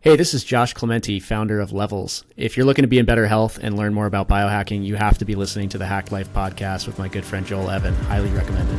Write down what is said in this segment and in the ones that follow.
Hey, this is Josh Clemente, founder of Levels. If you're looking to be in better health and learn more about biohacking, you have to be listening to the Hack Life podcast with my good friend Joel Evan. Highly recommended.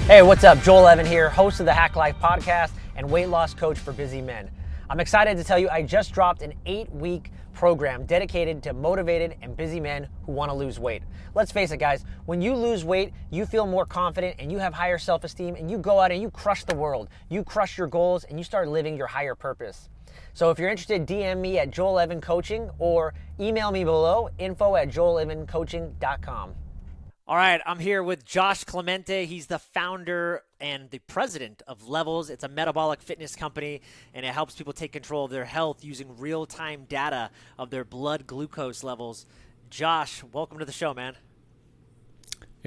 Hey, what's up? Joel Evan here, host of the Hack Life podcast and weight loss coach for busy men. I'm excited to tell you I just dropped an 8-week program dedicated to motivated and busy men who want to lose weight. Let's face it, guys, when you lose weight, you feel more confident and you have higher self-esteem and you go out and you crush the world. You crush your goals and you start living your higher purpose. So if you're interested, DM me at Joel Evan Coaching or email me below, info@joelevancoaching.com. All right, I'm here with Josh Clemente. He's the founder and the president of Levels. It's a metabolic fitness company, and it helps people take control of their health using real-time data of their blood glucose levels. Josh, welcome to the show, man.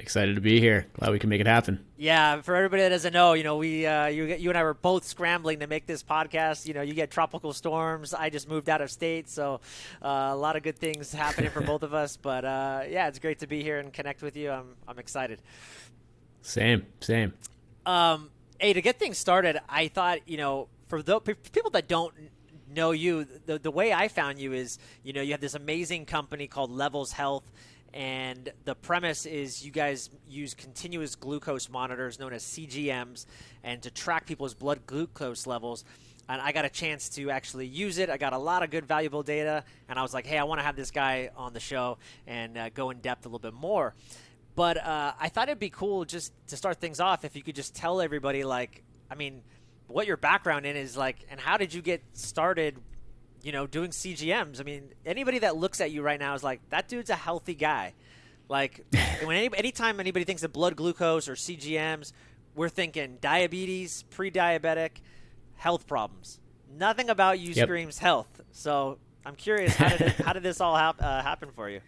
Excited to be here. Glad we can make it happen. Yeah, for everybody that doesn't know, we you and I were both scrambling to make this podcast. You get tropical storms. I just moved out of state, so a lot of good things happening for both of us. But yeah, it's great to be here and connect with you. I'm excited. Same. Hey, to get things started, I thought for people that don't know you, the way I found you is you have this amazing company called Levels Health. And the premise is you guys use continuous glucose monitors known as CGMs and to track people's blood glucose levels. And I got a chance to actually use it. I got a lot of good, valuable data. And I was like, hey, I want to have this guy on the show and go in depth a little bit more. But I thought it'd be cool just to start things off if you could just tell everybody, what your background in is like, and how did you get started doing CGMs. I mean, anybody that looks at you right now is like, that dude's a healthy guy. Like, anytime anybody thinks of blood glucose or CGMs, we're thinking diabetes, pre-diabetic, health problems. Nothing about you screams health. So I'm curious, how did this all happen for you?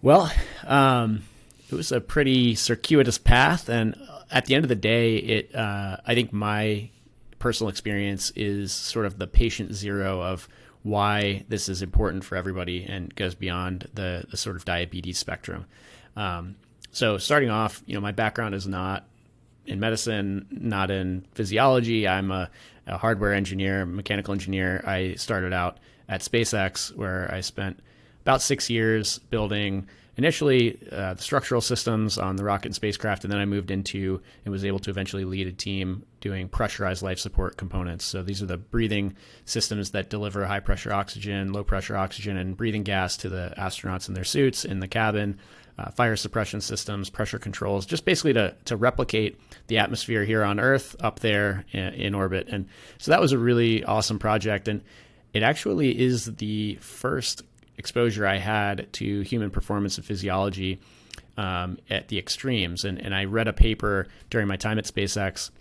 Well, it was a pretty circuitous path, and at the end of the day, I think my personal experience is sort of the patient zero of why this is important for everybody and goes beyond the sort of diabetes spectrum. So starting off, my background is not in medicine, not in physiology. I'm a hardware engineer, mechanical engineer. I started out at SpaceX, where I spent about 6 years building initially the structural systems on the rocket and spacecraft, and then I moved into and was able to eventually lead a team doing pressurized life support components. So these are the breathing systems that deliver high pressure oxygen, low pressure oxygen, and breathing gas to the astronauts in their suits in the cabin, fire suppression systems, pressure controls, just basically to replicate the atmosphere here on Earth up there in orbit. And so that was a really awesome project. And it actually is the first exposure I had to human performance and physiology at the extremes. And I read a paper during my time at SpaceX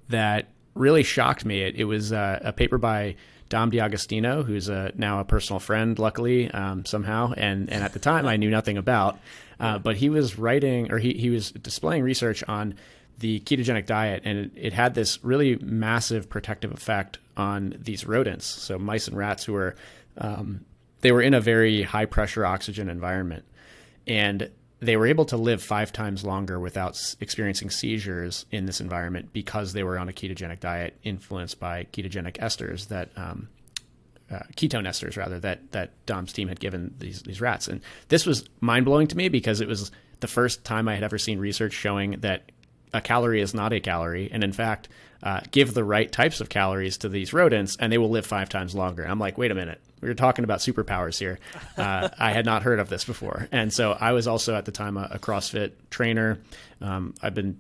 that really shocked me. It was a paper by Dom D'Agostino, who's now a personal friend, luckily, somehow. And at the time I knew nothing about, but he was writing, or he was displaying research on the ketogenic diet, and it had this really massive protective effect on these rodents. So mice and rats who were they were in a very high pressure oxygen environment, and they were able to live 5 times longer without experiencing seizures in this environment because they were on a ketogenic diet influenced by ketogenic esters ketone esters rather, that Dom's team had given these rats. And this was mind blowing to me because it was the first time I had ever seen research showing that a calorie is not a calorie. And in fact, give the right types of calories to these rodents and they will live 5 times longer. I'm like, wait a minute. We were talking about superpowers here. I had not heard of this before. And so I was also at the time a CrossFit trainer. Had been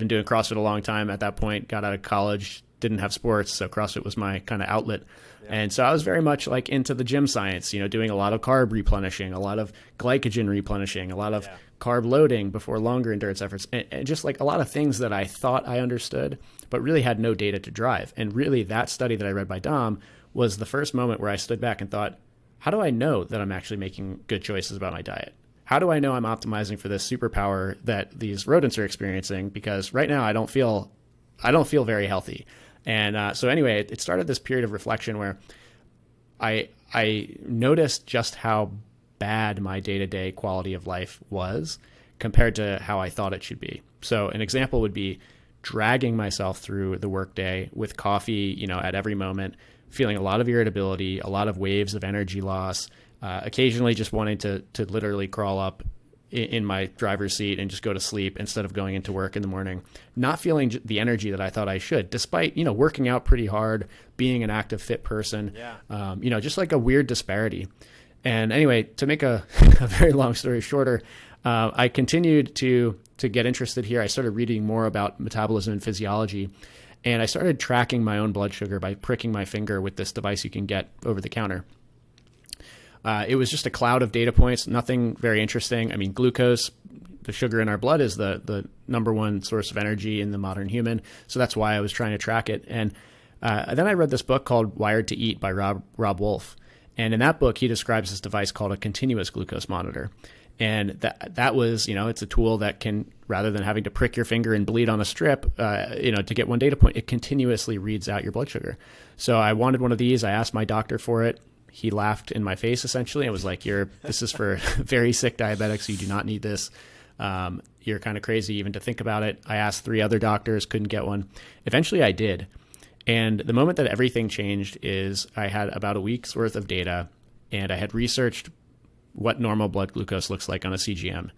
doing CrossFit a long time at that point, got out of college, didn't have sports. So CrossFit was my kind of outlet. Yeah. And so I was very much like into the gym science, doing a lot of carb replenishing, a lot of glycogen replenishing, a lot of carb loading before longer endurance efforts, and just like a lot of things that I thought I understood, but really had no data to drive. And really that study that I read by Dom was the first moment where I stood back and thought, how do I know that I'm actually making good choices about my diet? How do I know I'm optimizing for this superpower that these rodents are experiencing? Because right now I don't feel very healthy. And so anyway, it started this period of reflection where I noticed just how bad my day-to-day quality of life was compared to how I thought it should be. So an example would be dragging myself through the workday with coffee, at every moment, feeling a lot of irritability, a lot of waves of energy loss, occasionally just wanting to literally crawl up in my driver's seat and just go to sleep instead of going into work in the morning, not feeling the energy that I thought I should, despite, working out pretty hard, being an active, fit person, just like a weird disparity. And anyway, to make a very long story shorter, I continued to get interested here. I started reading more about metabolism and physiology, and I started tracking my own blood sugar by pricking my finger with this device you can get over the counter. It was just a cloud of data points, nothing very interesting. I mean, glucose, the sugar in our blood, is the number one source of energy in the modern human. So that's why I was trying to track it. And then I read this book called Wired to Eat by Rob Wolf. And in that book, he describes this device called a continuous glucose monitor. And that was, it's a tool that can, rather than having to prick your finger and bleed on a strip, to get one data point, it continuously reads out your blood sugar. So I wanted one of these. I asked my doctor for it. He laughed in my face, essentially. I was like, this is for very sick diabetics. You do not need this. You're kind of crazy even to think about it. I asked 3 other doctors, couldn't get one. Eventually I did. And the moment that everything changed is I had about a week's worth of data, and I had researched what normal blood glucose looks like on a CGM.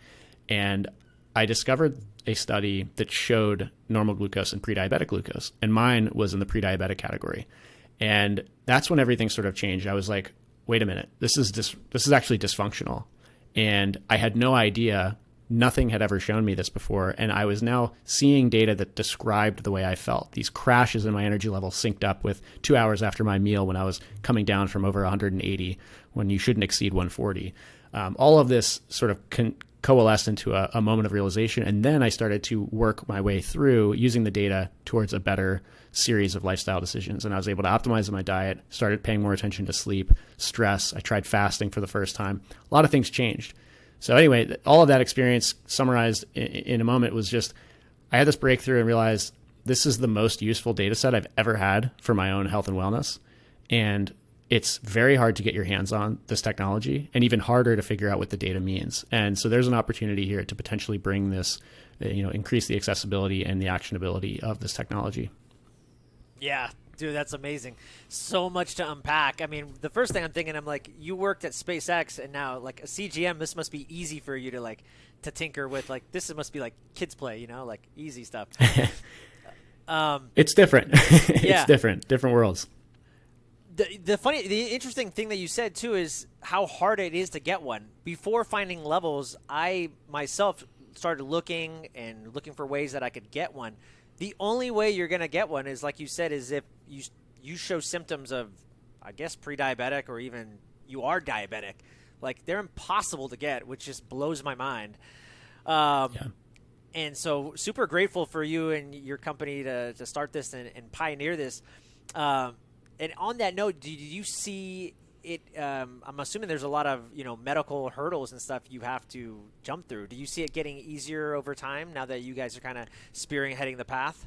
And I discovered a study that showed normal glucose and pre-diabetic glucose, and mine was in the pre-diabetic category. And that's when everything sort of changed. I was like, wait a minute, this is actually dysfunctional. And I had no idea. Nothing had ever shown me this before. And I was now seeing data that described the way I felt. These crashes in my energy level synced up with 2 hours after my meal when I was coming down from over 180 when you shouldn't exceed 140. All of this sort of coalesced into a moment of realization. And then I started to work my way through using the data towards a better series of lifestyle decisions. And I was able to optimize my diet, started paying more attention to sleep, stress. I tried fasting for the first time. A lot of things changed. So anyway, all of that experience summarized in a moment was just, I had this breakthrough and realized this is the most useful data set I've ever had for my own health and wellness. And it's very hard to get your hands on this technology, and even harder to figure out what the data means. And so there's an opportunity here to potentially bring this, increase the accessibility and the actionability of this technology. Yeah, dude, that's amazing. So much to unpack. I mean, the first thing I'm thinking, I'm like, you worked at SpaceX, and now like a CGM, this must be easy for you to tinker with. Like, this must be like kids play, like easy stuff. It's different. Yeah. It's different worlds. The interesting thing that you said too is how hard it is to get one. Before finding Levels, I myself started looking for ways that I could get one. The only way you're going to get one is, like you said, is if you show symptoms of, I guess, pre-diabetic, or even you are diabetic. Like, they're impossible to get, which just blows my mind. Yeah. And so super grateful for you and your company to start this and pioneer this. And on that note, did you see it? I'm assuming there's a lot of medical hurdles and stuff you have to jump through. Do you see it getting easier over time now that you guys are kind of spearheading the path?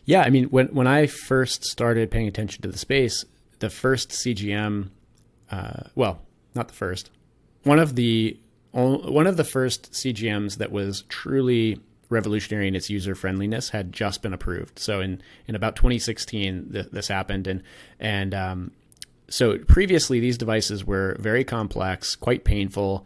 Yeah, I mean, when I first started paying attention to the space, the first CGM, well, not the first, one of the first CGMs that was truly revolutionary in its user friendliness had just been approved. So in about 2016, this happened. And so previously, these devices were very complex, quite painful,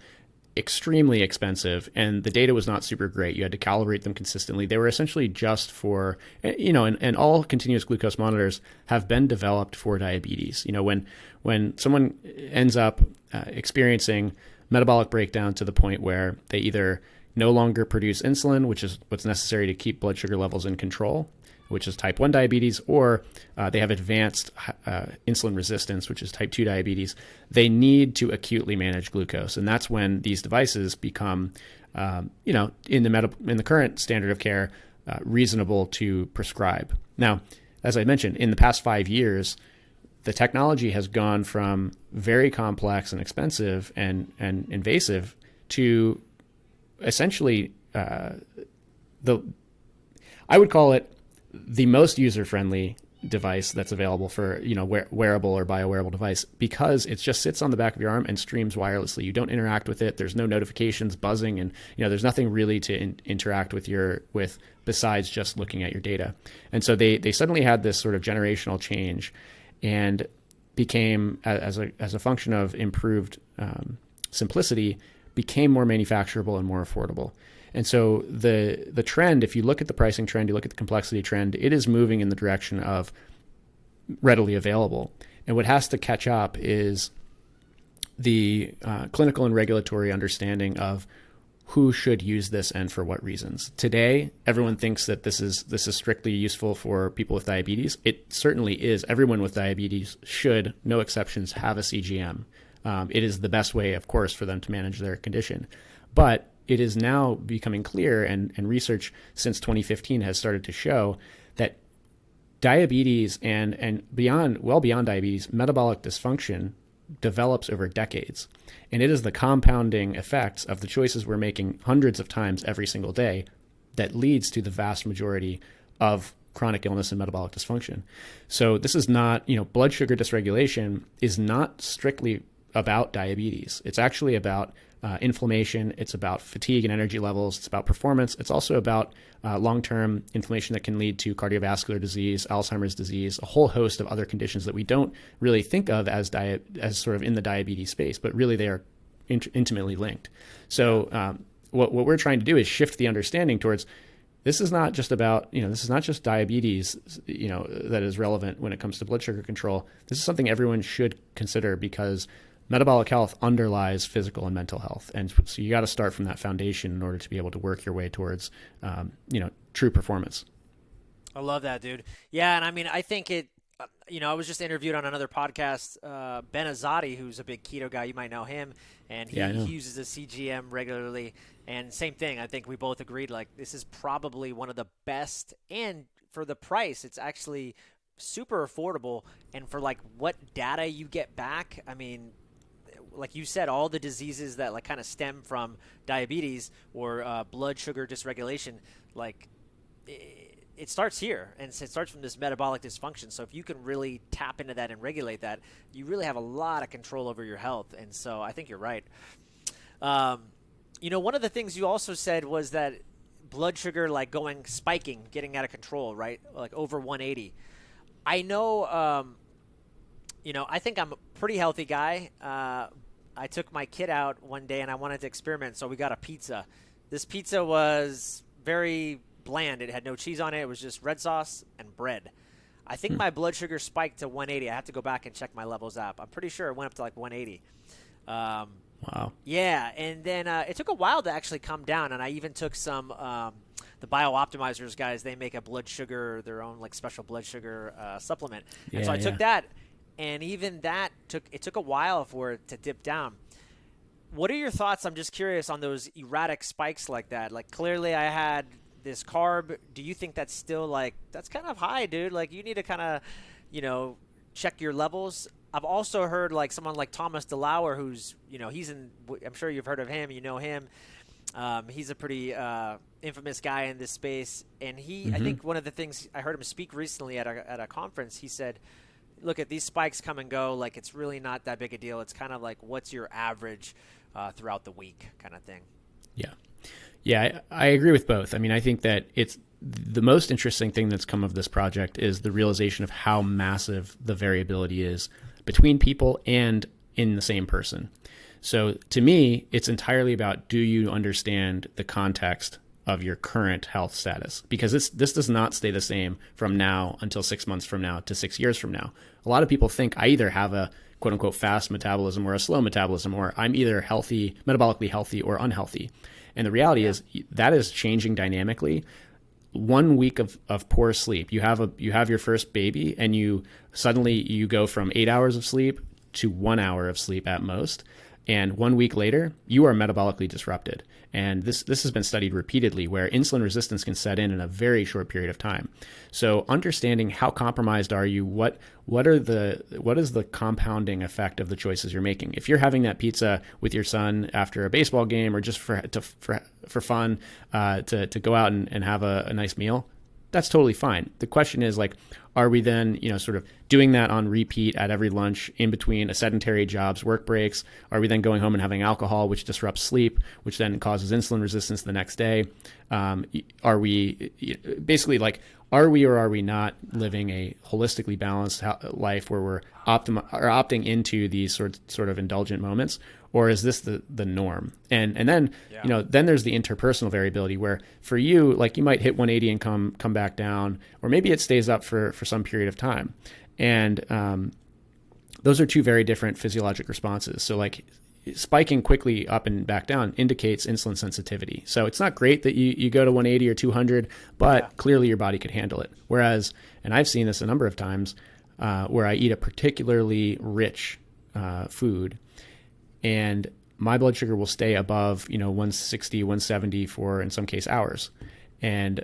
extremely expensive, and the data was not super great. You had to calibrate them consistently. They were essentially just for, and all continuous glucose monitors have been developed for diabetes. When someone ends up experiencing metabolic breakdown to the point where they either no longer produce insulin, which is what's necessary to keep blood sugar levels in control, which is type 1 diabetes, or they have advanced insulin resistance, which is type 2 diabetes, they need to acutely manage glucose. And that's when these devices become, in the current standard of care, reasonable to prescribe. Now, as I mentioned, in the past 5 years, the technology has gone from very complex and expensive and invasive to essentially I would call it the most user-friendly device that's available for, wearable or biowearable device, because it just sits on the back of your arm and streams wirelessly. You don't interact with it. There's no notifications buzzing, and there's nothing really to interact with besides just looking at your data. And so they suddenly had this sort of generational change, and became, as a function of improved simplicity, became more manufacturable and more affordable. And so the trend, if you look at the pricing trend, you look at the complexity trend, it is moving in the direction of readily available. And what has to catch up is the clinical and regulatory understanding of who should use this and for what reasons. Today, everyone thinks that this is strictly useful for people with diabetes. It certainly is. Everyone with diabetes should, no exceptions, have a CGM. It is the best way, of course, for them to manage their condition. But it is now becoming clear, and research since 2015 has started to show that diabetes and well beyond diabetes, metabolic dysfunction develops over decades. And it is the compounding effects of the choices we're making hundreds of times every single day that leads to the vast majority of chronic illness and metabolic dysfunction. So this is not, blood sugar dysregulation is not strictly about diabetes. It's actually about inflammation. It's about fatigue and energy levels. It's about performance. It's also about long-term inflammation that can lead to cardiovascular disease, Alzheimer's disease, a whole host of other conditions that we don't really think of as sort of in the diabetes space, but really they are intimately linked. So what we're trying to do is shift the understanding towards, this is not just about, this is not just diabetes, that is relevant when it comes to blood sugar control. This is something everyone should consider, because metabolic health underlies physical and mental health. And so you got to start from that foundation in order to be able to work your way towards, true performance. I love that, dude. Yeah. And I mean, I think I was just interviewed on another podcast, Ben Azadi, who's a big keto guy. You might know him. And he uses a CGM regularly. And same thing. I think we both agreed, like, this is probably one of the best. And for the price, it's actually super affordable. And for like what data you get back, I mean, like you said, all the diseases that like kind of stem from diabetes or blood sugar dysregulation, like it starts here, and it starts from this metabolic dysfunction. So if you can really tap into that and regulate that, you really have a lot of control over your health. And so I think you're right. One of the things you also said was that blood sugar, like spiking, getting out of control, right? Like over 180. I know, I think I'm a pretty healthy guy. I took my kid out one day and I wanted to experiment, so we got a pizza. This pizza was very bland. It had no cheese on it. It was just red sauce and bread. I think my blood sugar spiked to 180. I have to go back and check my Levels app. I'm pretty sure it went up to like 180. Wow. Yeah, and then it took a while to actually come down, and I even took some the BioOptimizers guys. They make their own like special blood sugar supplement. And so I took that. And even that took a while for it to dip down. What are your thoughts? I'm just curious on those erratic spikes like that. Like, clearly I had this carb. Do you think that's still that's kind of high, dude? Like, you need to kind of, check your levels. I've also heard like someone like Thomas DeLauer, who's, I'm sure you've heard of him. You know him. He's a pretty infamous guy in this space. And I think one of the things I heard him speak recently at a conference, he said, look at these spikes come and go. Like, it's really not that big a deal. It's kind of like, what's your average throughout the week kind of thing. Yeah. Yeah, I agree with both. I mean, I think that it's the most interesting thing that's come of this project is the realization of how massive the variability is between people and in the same person. So to me, it's entirely about, do you understand the context of your current health status? Because this does not stay the same from now until 6 months from now to 6 years from now. A lot of people think I either have a quote unquote fast metabolism or a slow metabolism, or I'm either healthy, metabolically healthy or unhealthy. And the reality is that is changing dynamically. 1 week of poor sleep, you have your first baby, and you suddenly go from 8 hours of sleep to 1 hour of sleep at most. And 1 week later, you are metabolically disrupted. And this has been studied repeatedly, where insulin resistance can set in a very short period of time. So understanding how compromised are you, what is the compounding effect of the choices you're making? If you're having that pizza with your son after a baseball game, or just for fun, to go out and have a nice meal, that's totally fine. The question is like, are we then, sort of doing that on repeat at every lunch in between a sedentary job's work breaks? Are we then going home and having alcohol, which disrupts sleep, which then causes insulin resistance the next day? Are we basically like, are we or are we not living a holistically balanced life where we're opting into these sort of indulgent moments? Or is this the norm? And then, then there's the interpersonal variability where for you, like you might hit 180 and come back down, or maybe it stays up for some period of time. And those are two very different physiologic responses. So like spiking quickly up and back down indicates insulin sensitivity. So it's not great that you go to 180 or 200, but clearly your body could handle it. Whereas, and I've seen this a number of times, where I eat a particularly rich food, and my blood sugar will stay above, 160, 170 for, in some case, hours. And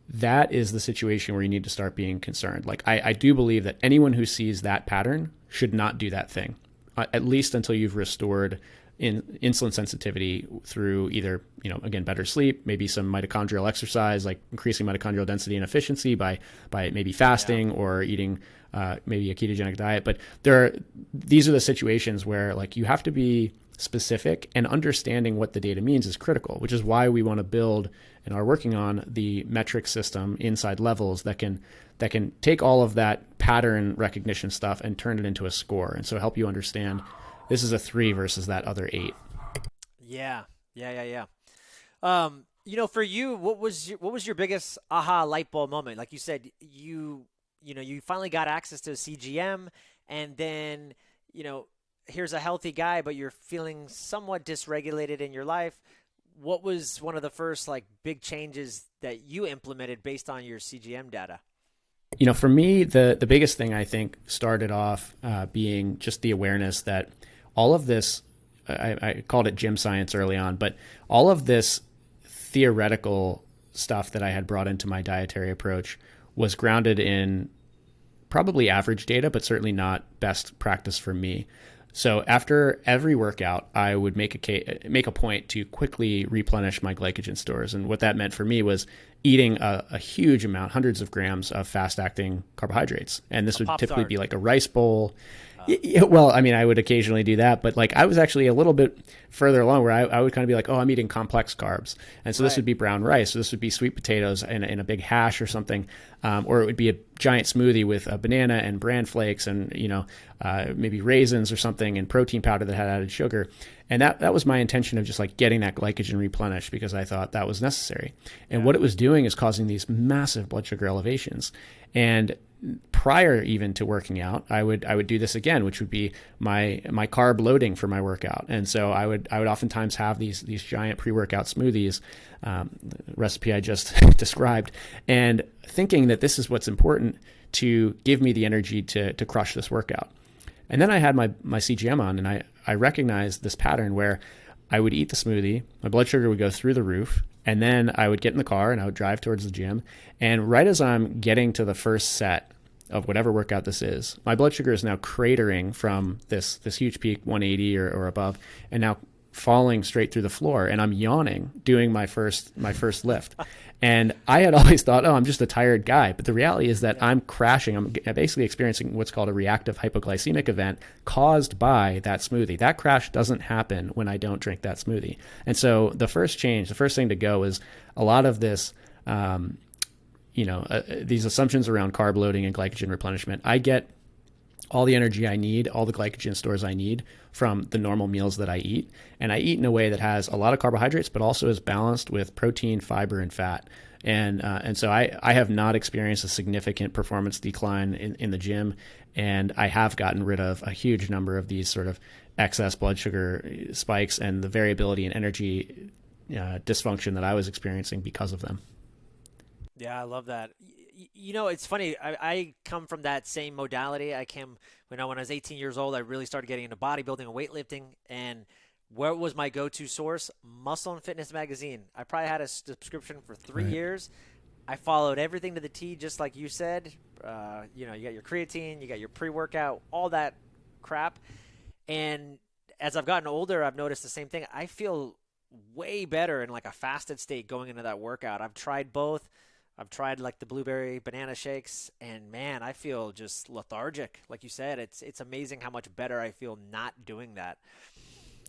that is the situation where you need to start being concerned. Like, I do believe that anyone who sees that pattern should not do that thing, at least until you've restored insulin sensitivity through either, again, better sleep, maybe some mitochondrial exercise, like increasing mitochondrial density and efficiency by maybe fasting or eating maybe a ketogenic diet. But these are the situations where like you have to be specific, and understanding what the data means is critical, which is why we want to build and are working on the metric system inside Levels that can take all of that pattern recognition stuff and turn it into a score. And so help you understand this is a 3 versus that other 8. Yeah. For you, what was your biggest aha light bulb moment? Like you said, you finally got access to a CGM, and then, here's a healthy guy, but you're feeling somewhat dysregulated in your life. What was one of the first like big changes that you implemented based on your CGM data? For me, the biggest thing I think started off being just the awareness that all of this, I called it gym science early on, but all of this theoretical stuff that I had brought into my dietary approach was grounded in probably average data, but certainly not best practice for me. So after every workout, I would make a point to quickly replenish my glycogen stores. And what that meant for me was eating a huge amount, hundreds of grams of fast-acting carbohydrates. And this would typically be like a rice bowl. Well, I mean, I would occasionally do that, but like I was actually a little bit further along where I would kind of be like, oh, I'm eating complex carbs. And so this would be brown rice. So this would be sweet potatoes in a big hash or something. Or it would be a giant smoothie with a banana and bran flakes and, maybe raisins or something and protein powder that had added sugar. And that was my intention of just like getting that glycogen replenished because I thought that was necessary. And what it was doing is causing these massive blood sugar elevations. And prior even to working out, I would do this again, which would be my carb loading for my workout. And so I would oftentimes have these giant pre-workout smoothies, recipe I just described, and thinking that this is what's important to give me the energy to crush this workout. And then I had my CGM on, and I recognized this pattern where I would eat the smoothie, my blood sugar would go through the roof, and then I would get in the car and I would drive towards the gym. And right as I'm getting to the first set of whatever workout this is, my blood sugar is now cratering from this huge peak, 180 or above, and now falling straight through the floor. And I'm yawning doing my first lift. And I had always thought, oh, I'm just a tired guy. But the reality is that I'm crashing. I'm basically experiencing what's called a reactive hypoglycemic event caused by that smoothie. That crash doesn't happen when I don't drink that smoothie. And so the first thing to go is a lot of this, these assumptions around carb loading and glycogen replenishment. I get all the energy I need, all the glycogen stores I need from the normal meals that I eat. And I eat in a way that has a lot of carbohydrates, but also is balanced with protein, fiber, and fat. And so I have not experienced a significant performance decline in the gym. And I have gotten rid of a huge number of these sort of excess blood sugar spikes and the variability in energy dysfunction that I was experiencing because of them. Yeah, I love that. It's funny. I come from that same modality. When I was 18 years old, I really started getting into bodybuilding and weightlifting. And where was my go-to source? Muscle and Fitness magazine. I probably had a subscription for 3 years. I followed everything to the T, just like you said. You got your creatine, you got your pre-workout, all that crap. And as I've gotten older, I've noticed the same thing. I feel way better in like a fasted state going into that workout. I've tried both. I've tried like the blueberry banana shakes, and man, I feel just lethargic. Like you said, it's amazing how much better I feel not doing that.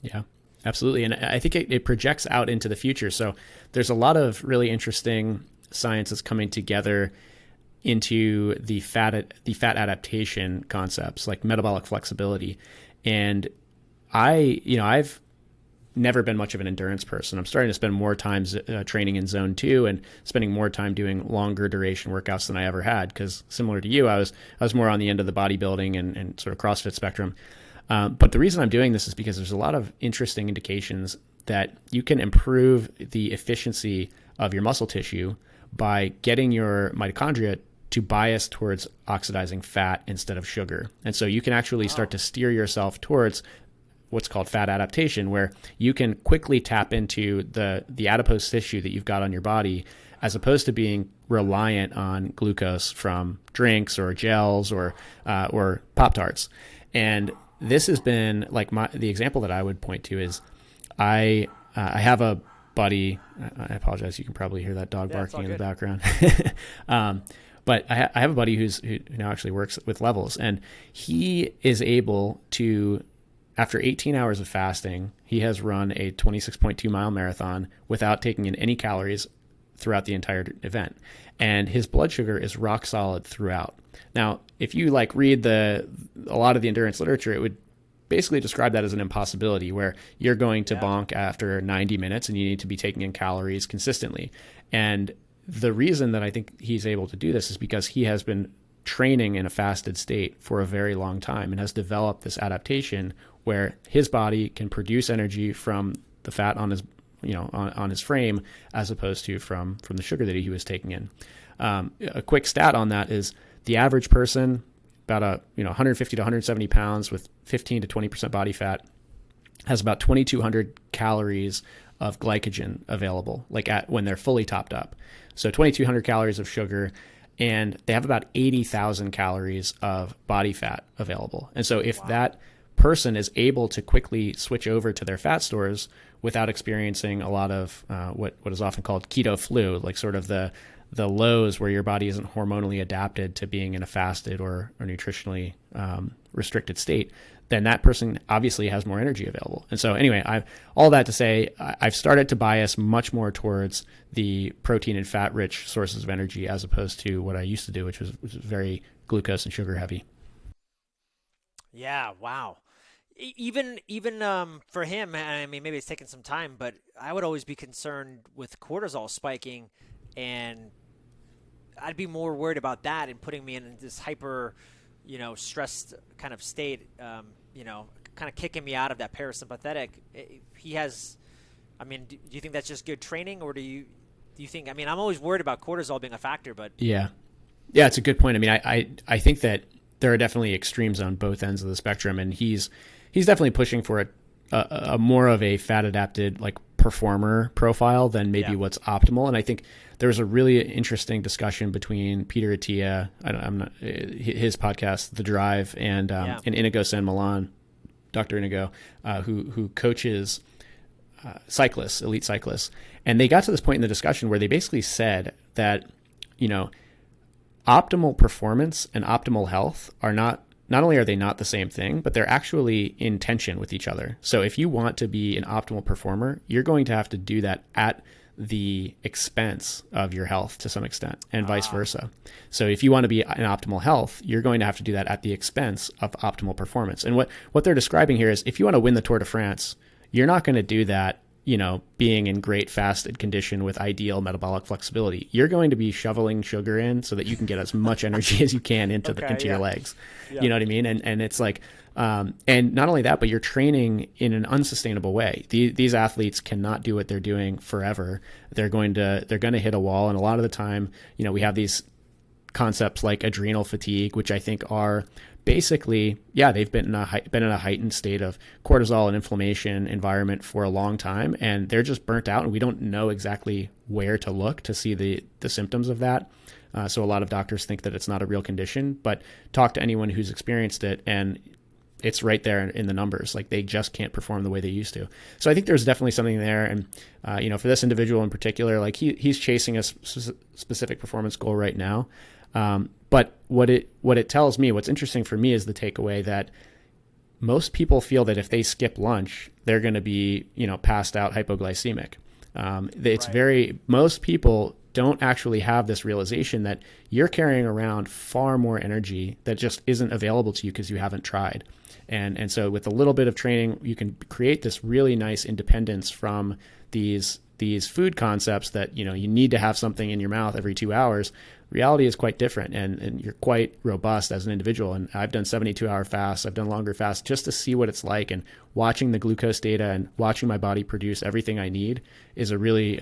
Yeah, absolutely. And I think it projects out into the future. So there's a lot of really interesting science that's coming together into the fat adaptation concepts like metabolic flexibility. And I've never been much of an endurance person. I'm starting to spend more time training in zone 2 and spending more time doing longer duration workouts than I ever had. Because similar to you, I was more on the end of the bodybuilding and sort of CrossFit spectrum. But the reason I'm doing this is because there's a lot of interesting indications that you can improve the efficiency of your muscle tissue by getting your mitochondria to bias towards oxidizing fat instead of sugar. And so you can actually start to steer yourself towards what's called fat adaptation, where you can quickly tap into the adipose tissue that you've got on your body, as opposed to being reliant on glucose from drinks or gels or Pop-Tarts. And this has been like the example that I would point to is I have a buddy. I apologize. You can probably hear that dog barking in the background. But I have a buddy who now actually works with Levels, and he is able to, after 18 hours of fasting, he has run a 26.2 mile marathon without taking in any calories throughout the entire event. And his blood sugar is rock solid throughout. Now, if you read a lot of the endurance literature, it would basically describe that as an impossibility, where you're going to bonk after 90 minutes and you need to be taking in calories consistently. And the reason that I think he's able to do this is because he has been training in a fasted state for a very long time and has developed this adaptation where his body can produce energy from the fat on his on his frame, as opposed to from the sugar that he was taking in. A quick stat on that is the average person, about 150 to 170 pounds with 15 to 20% body fat, has about 2,200 calories of glycogen available, when they're fully topped up. So 2,200 calories of sugar, and they have about 80,000 calories of body fat available. And so if that person is able to quickly switch over to their fat stores without experiencing a lot of what is often called keto flu, like sort of the lows where your body isn't hormonally adapted to being in a fasted or nutritionally restricted state, then that person obviously has more energy available. And so anyway, all that to say, I've started to bias much more towards the protein and fat rich sources of energy, as opposed to what I used to do, which was very glucose and sugar heavy. Yeah, wow. Even for him, I mean, maybe it's taken some time, but I would always be concerned with cortisol spiking, and I'd be more worried about that and putting me in this hyper, stressed kind of state, kind of kicking me out of that parasympathetic. He has, I mean, do you think that's just good training, or do you think, I mean, I'm always worried about cortisol being a factor, but. Yeah, it's a good point. I mean, I think that there are definitely extremes on both ends of the spectrum, and he's definitely pushing for a more of a fat adapted performer profile than maybe what's optimal. And I think there's a really interesting discussion between Peter Attia, his podcast, The Drive, and Inigo San Milan, Dr. Inigo, who coaches cyclists, elite cyclists. And they got to this point in the discussion where they basically said that, optimal performance and optimal health are not only are they not the same thing, but they're actually in tension with each other. So if you want to be an optimal performer, you're going to have to do that at the expense of your health to some extent, and vice versa. So if you want to be in optimal health, you're going to have to do that at the expense of optimal performance. And what they're describing here is, if you want to win the Tour de France, you're not going to do that being in great fasted condition with ideal metabolic flexibility. You're going to be shoveling sugar in so that you can get as much energy as you can into your legs. Yeah. You know what I mean? And it's and not only that, but you're training in an unsustainable way. These athletes cannot do what they're doing forever. They're going to hit a wall. And a lot of the time, we have these concepts like adrenal fatigue, which I think are basically, they've been in a heightened state of cortisol and inflammation environment for a long time, and they're just burnt out, and we don't know exactly where to look to see the symptoms of that. So a lot of doctors think that it's not a real condition, but talk to anyone who's experienced it, and it's right there in the numbers. Like they just can't perform the way they used to. So I think there's definitely something there. And, for this individual in particular, like he's chasing a specific performance goal right now. But what it tells me, what's interesting for me is the takeaway that most people feel that if they skip lunch, they're going to be, passed out hypoglycemic. Most people don't actually have this realization that you're carrying around far more energy that just isn't available to you because you haven't tried. And so with a little bit of training, you can create this really nice independence from these food concepts that, you need to have something in your mouth every 2 hours. Reality is quite different, and you're quite robust as an individual. And I've done 72-hour fasts. I've done longer fasts just to see what it's like, and watching the glucose data and watching my body produce everything I need is a really,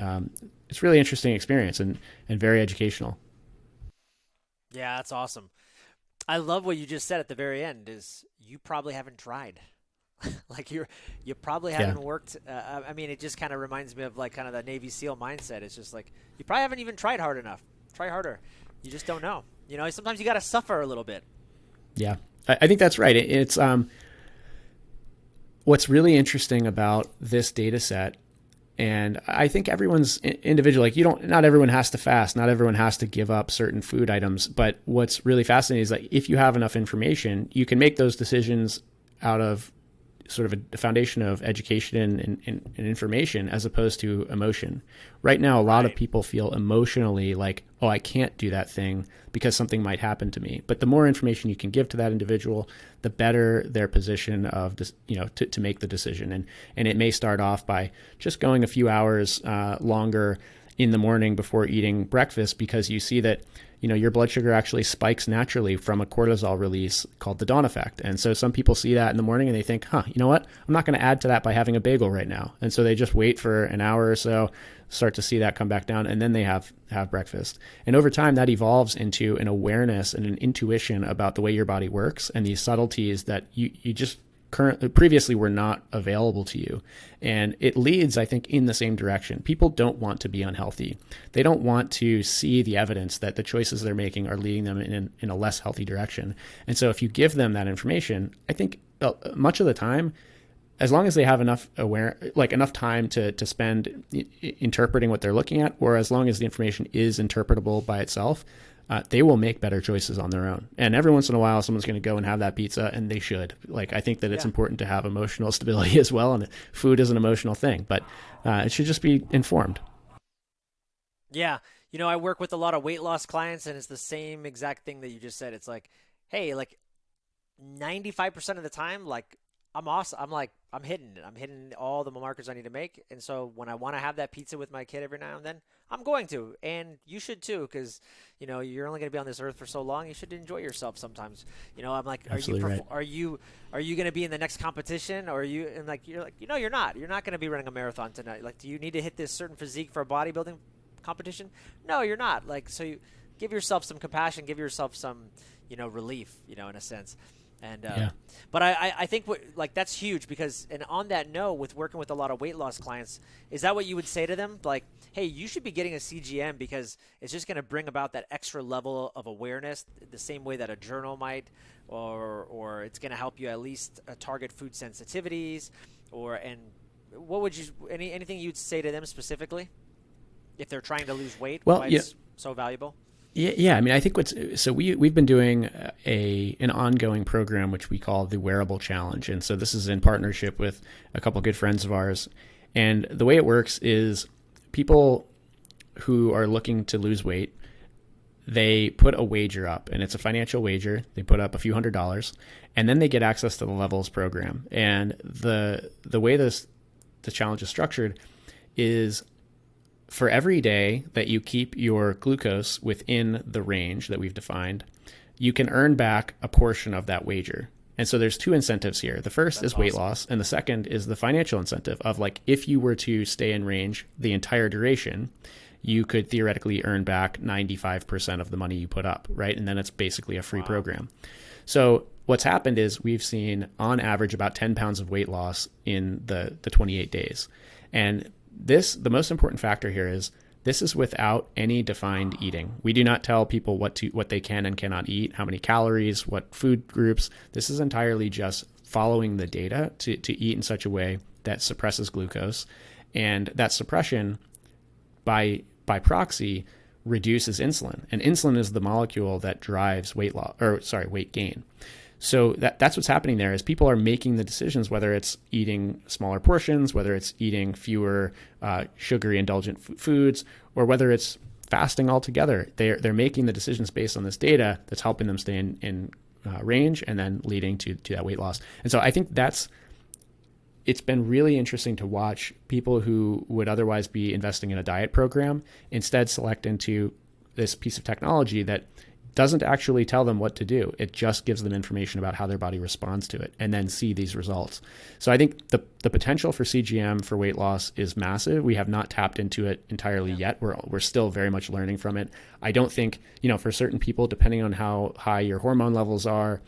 it's really interesting experience and very educational. Yeah, that's awesome. I love what you just said at the very end is you probably haven't tried. Like you probably haven't worked. I mean, it just kind of reminds me of like kind of the Navy SEAL mindset. It's just like, you probably haven't even tried hard enough. Try harder. You just don't know. Sometimes you got to suffer a little bit. Yeah, I think that's right. It's what's really interesting about this data set. And I think everyone's individual. Like not everyone has to fast. Not everyone has to give up certain food items. But what's really fascinating is that if you have enough information, you can make those decisions out of sort of a foundation of education and information as opposed to emotion. Right now, a lot of people feel emotionally like, oh, I can't do that thing because something might happen to me. But the more information you can give to that individual, the better their position of this, to make the decision. And it may start off by just going a few hours longer in the morning before eating breakfast because you see that your blood sugar actually spikes naturally from a cortisol release called the dawn effect. And so some people see that in the morning and they think, you know what? I'm not going to add to that by having a bagel right now. And so they just wait for an hour or so, start to see that come back down, and then they have breakfast. And over time, that evolves into an awareness and an intuition about the way your body works and these subtleties that you just previously were not available to you. And it leads, I think, in the same direction. People don't want to be unhealthy. They don't want to see the evidence that the choices they're making are leading them in a less healthy direction. And so if you give them that information, I think much of the time, as long as they have enough time to spend interpreting what they're looking at, or as long as the information is interpretable by itself, they will make better choices on their own. And every once in a while, someone's going to go and have that pizza, and they should. I think that it's important to have emotional stability as well, and food is an emotional thing, but it should just be informed. Yeah. I work with a lot of weight loss clients, and it's the same exact thing that you just said. It's like, hey, 95% of the time, I'm awesome. I'm hitting all the markers I need to make. And so when I want to have that pizza with my kid every now and then, I'm going to, and you should too, because, you're only going to be on this earth for so long. You should enjoy yourself sometimes. I'm like, are you going to be in the next competition? Or are you, and you're like, you're not going to be running a marathon tonight. Do you need to hit this certain physique for a bodybuilding competition? No, you're not. So you give yourself some compassion, give yourself some, relief, in a sense. And but I think that's huge because, and on that note, with working with a lot of weight loss clients, is that what you would say to them? Like, hey, you should be getting a CGM because it's just going to bring about that extra level of awareness, the same way that a journal might, or it's going to help you at least target food sensitivities, and what would you anything you'd say to them specifically if they're trying to lose weight? Well, why it's so valuable. Yeah. I mean, I think we've been doing an ongoing program, which we call the Wearable Challenge. And so this is in partnership with a couple of good friends of ours. And the way it works is people who are looking to lose weight, they put a wager up, and it's a financial wager. They put up a few $100s, and then they get access to the Levels program. And the way the challenge is structured is, for every day that you keep your glucose within the range that we've defined, you can earn back a portion of that wager. And so there's two incentives here. The first is weight loss, and the second is the financial incentive of if you were to stay in range the entire duration, you could theoretically earn back 95% of the money you put up, right? And then it's basically a free program. So what's happened is we've seen on average about 10 pounds of weight loss in the 28 days. And the most important factor here is this is without any defined eating. We do not tell people what they can and cannot eat, how many calories, what food groups. This is entirely just following the data to eat in such a way that suppresses glucose, and that suppression by proxy reduces insulin, and insulin is the molecule that drives weight gain. So that's what's happening there is people are making the decisions, whether it's eating smaller portions, whether it's eating fewer sugary indulgent foods, or whether it's fasting altogether. They're making the decisions based on this data that's helping them stay in range and then leading to that weight loss. And so I think it's been really interesting to watch people who would otherwise be investing in a diet program instead select into this piece of technology that doesn't actually tell them what to do. It just gives them information about how their body responds to it and then see these results. So I think the potential for CGM for weight loss is massive. We have not tapped into it entirely yet. We're still very much learning from it. I don't think, for certain people, depending on how high your hormone levels are,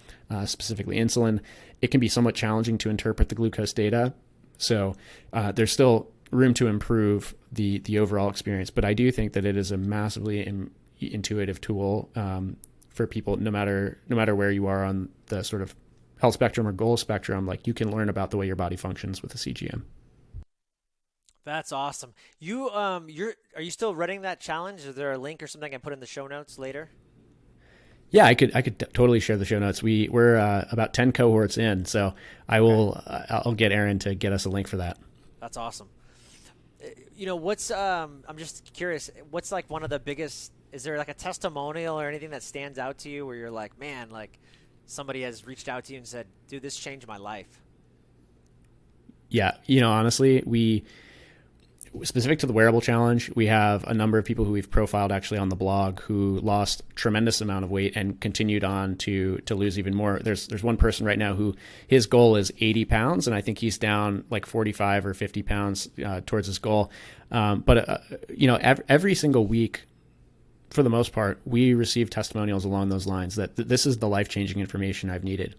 specifically insulin, it can be somewhat challenging to interpret the glucose data. So there's still room to improve the overall experience. But I do think that it is a massively intuitive tool for people, no matter where you are on the sort of health spectrum or goal spectrum. Like, you can learn about the way your body functions with a CGM. That's awesome. Are you still running that challenge? Is there a link or something I can put in the show notes later? Yeah, I could totally share the show notes. We're about 10 cohorts in, so I'll get Aaron to get us a link for that. That's awesome. What's I'm just curious, what's like one of the biggest, is there like a testimonial or anything that stands out to you where you're like, man, like somebody has reached out to you and said, dude, this changed my life? Yeah, honestly, specific to the wearable challenge, we have a number of people who we've profiled actually on the blog who lost tremendous amount of weight and continued on to lose even more. There's one person right now who his goal is 80 pounds, and I think he's down like 45 or 50 pounds towards his goal. But every single week, for the most part, we receive testimonials along those lines that this is the life-changing information I've needed.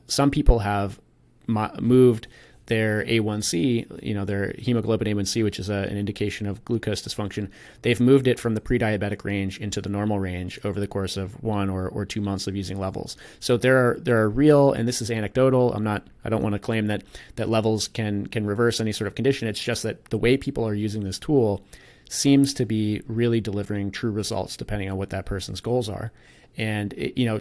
Some people have moved their A1C, their hemoglobin A1C, which is an indication of glucose dysfunction. They've moved it from the pre-diabetic range into the normal range over the course of 1 or 2 months of using Levels. So there are real, and this is anecdotal. I don't want to claim that Levels can reverse any sort of condition. It's just that the way people are using this tool seems to be really delivering true results depending on what that person's goals are. And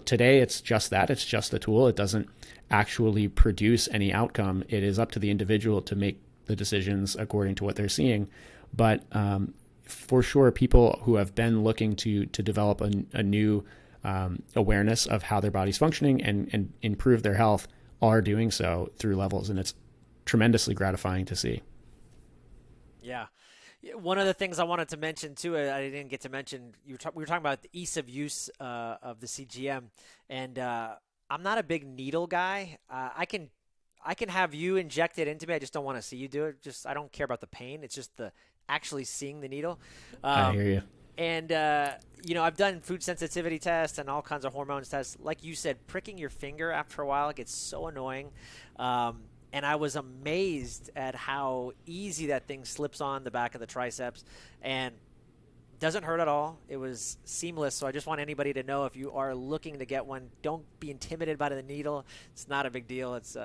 today it's just that. It's just a tool. It doesn't actually produce any outcome. It is up to the individual to make the decisions according to what they're seeing. But for sure, people who have been looking to develop a new awareness of how their body's functioning and improve their health are doing so through Levels. And it's tremendously gratifying to see. Yeah. One of the things I wanted to mention too, I didn't get to mention, we were talking about the ease of use of the CGM, and I'm not a big needle guy. I can have you inject it into me. I just don't want to see you do it. I don't care about the pain. It's just the actually seeing the needle. I hear you. And I've done food sensitivity tests and all kinds of hormones tests. Like you said, pricking your finger after a while gets so annoying. And I was amazed at how easy that thing slips on the back of the triceps and doesn't hurt at all. It was seamless. So I just want anybody to know, if you are looking to get one, don't be intimidated by the needle. It's not a big deal. It's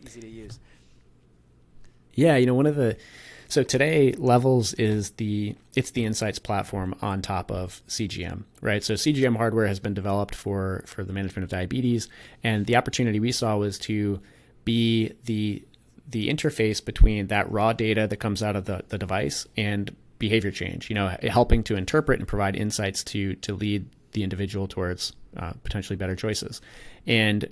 easy to use. Yeah, so today Levels is the Insights platform on top of CGM, right? So CGM hardware has been developed for the management of diabetes, and the opportunity we saw was to be the interface between that raw data that comes out of the device and behavior change, helping to interpret and provide insights to lead the individual towards potentially better choices. And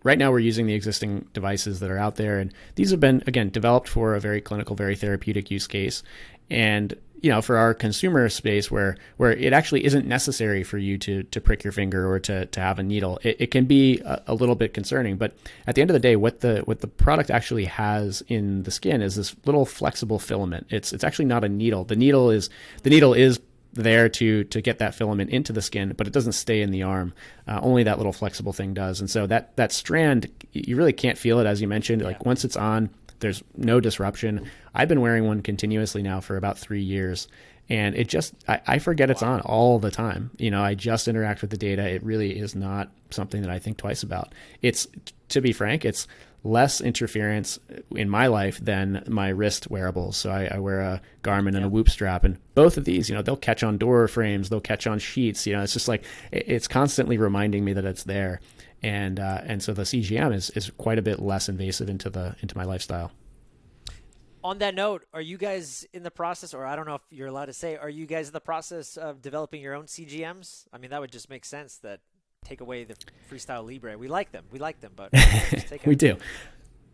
right now we're using the existing devices that are out there, and these have been, again, developed for a very clinical, very therapeutic use case. And for our consumer space where it actually isn't necessary for you to prick your finger or to have a needle, it can be a little bit concerning. But at the end of the day, what the product actually has in the skin is this little flexible filament. It's actually not a needle. The needle is there to get that filament into the skin, but it doesn't stay in the arm. Only that little flexible thing does. And so that strand, you really can't feel it, as you mentioned. Like, once it's on, there's no disruption. I've been wearing one continuously now for about 3 years, and I forget it's on all the time. I just interact with the data. It really is not something that I think twice about. To be frank, it's less interference in my life than my wrist wearables. So I wear a Garmin and a Whoop strap, and both of these, they'll catch on door frames, they'll catch on sheets. It's just like it's constantly reminding me that it's there, and so the CGM is quite a bit less invasive into my lifestyle. On that note, are you guys in the process, or I don't know if you're allowed to say, are you guys in the process of developing your own CGMs? I mean, that would just make sense that take away the Freestyle Libre. We like them, but we do.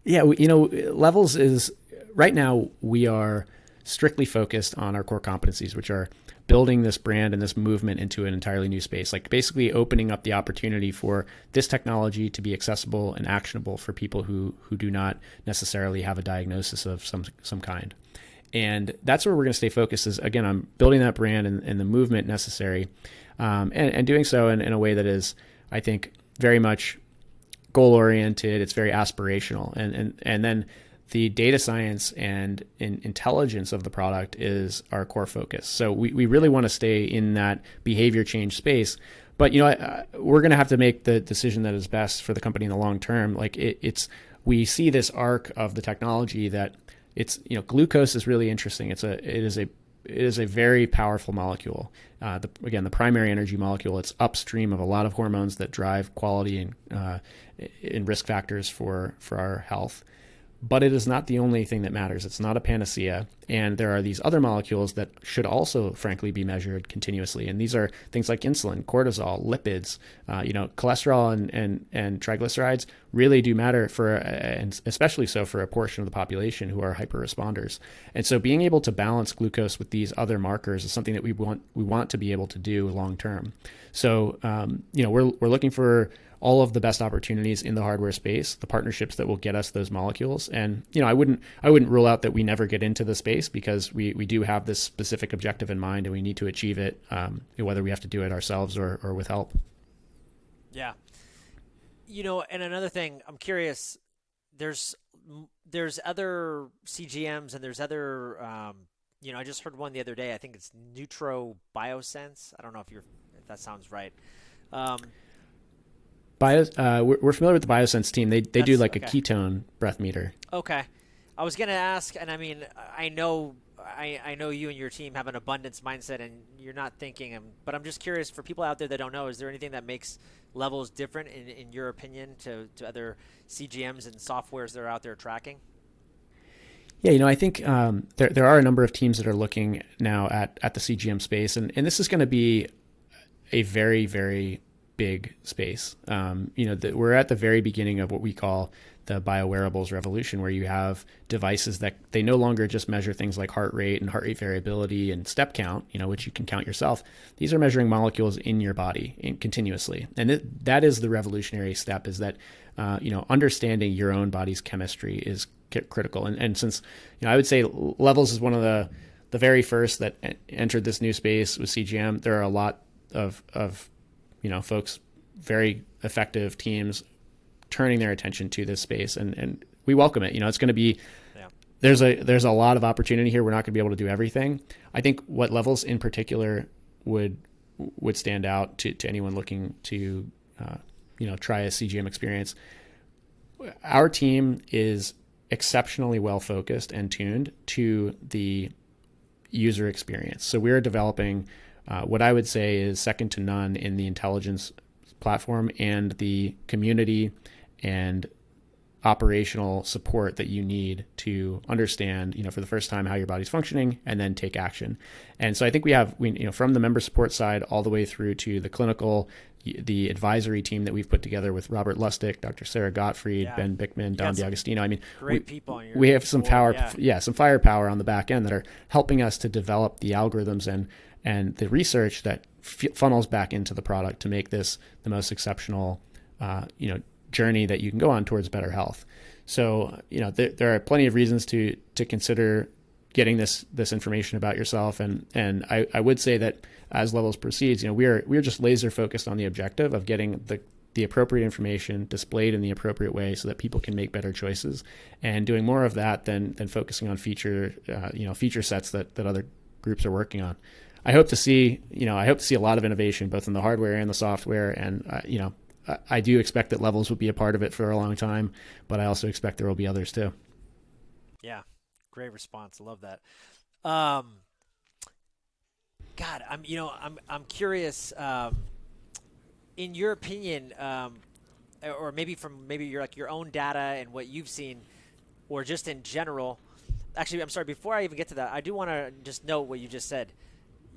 Yeah, Levels is right now we are strictly focused on our core competencies, which are building this brand and this movement into an entirely new space, like basically opening up the opportunity for this technology to be accessible and actionable for people who do not necessarily have a diagnosis of some kind. And that's where we're going to stay focused, is again on building that brand and the movement necessary, and doing so in a way that is, I think, very much goal oriented. It's very aspirational, and then the data science and intelligence of the product is our core focus. So we really want to stay in that behavior change space. But we're going to have to make the decision that is best for the company in the long term. Like we see this arc of the technology that glucose is really interesting. It is a very powerful molecule. The primary energy molecule. It's upstream of a lot of hormones that drive quality and risk factors for our health. But it is not the only thing that matters. It's not a panacea. And there are these other molecules that should also, frankly, be measured continuously. And these are things like insulin, cortisol, lipids, cholesterol and triglycerides really do matter and especially so for a portion of the population who are hyper-responders. And so being able to balance glucose with these other markers is something that we want to be able to do long term. So, we're looking for all of the best opportunities in the hardware space, the partnerships that will get us those molecules. And, I wouldn't rule out that we never get into the space, because we do have this specific objective in mind and we need to achieve it, whether we have to do it ourselves or with help. Yeah. And another thing, I'm curious, there's other CGMs and there's other, I just heard one the other day. I think it's Neutro Biosense. I don't know if that sounds right. We're familiar with the Biosense team. They do like a ketone breath meter. Okay. I was going to ask, and I mean, I know you and your team have an abundance mindset and you're not thinking, but I'm just curious, for people out there that don't know, is there anything that makes Levels different in your opinion to other CGMs and softwares that are out there tracking? Yeah, I think there are a number of teams that are looking now at the CGM space, and this is going to be a very, very big space. We're at the very beginning of what we call the biowearables revolution, where you have devices that they no longer just measure things like heart rate and heart rate variability and step count, which you can count yourself. These are measuring molecules in your body continuously. And that is the revolutionary step, is that, understanding your own body's chemistry is critical. And since, I would say Levels is one of the very first that entered this new space with CGM, there are a lot of folks, very effective teams turning their attention to this space, and we welcome it. It's going to be, there's a lot of opportunity here. We're not going to be able to do everything. I think what Levels in particular would stand out to anyone looking to, try a CGM experience. Our team is exceptionally well focused and tuned to the user experience. So we're developing what I would say is second to none in the intelligence platform and the community and operational support that you need to understand, for the first time how your body's functioning and then take action. And so I think we have, from the member support side all the way through to the clinical, the advisory team that we've put together with Robert Lustig, Dr. Sarah Gottfried, Ben Bickman, Don D'Agostino. I mean, people on your we have some board, some firepower on the back end that are helping us to develop the algorithms and the research that funnels back into the product to make this the most exceptional, journey that you can go on towards better health. So, there are plenty of reasons to consider getting this information about yourself. And I would say that as Levels proceeds, we're just laser focused on the objective of getting the appropriate information displayed in the appropriate way so that people can make better choices, and doing more of that than focusing on feature sets that other groups are working on. I hope to see a lot of innovation both in the hardware and the software, and I do expect that Levels will be a part of it for a long time, but I also expect there will be others too. Yeah, great response. I love that. Um, God, I'm curious. In your opinion, or maybe from your own data and what you've seen, or just in general. Actually, I'm sorry. Before I even get to that, I do want to just note what you just said.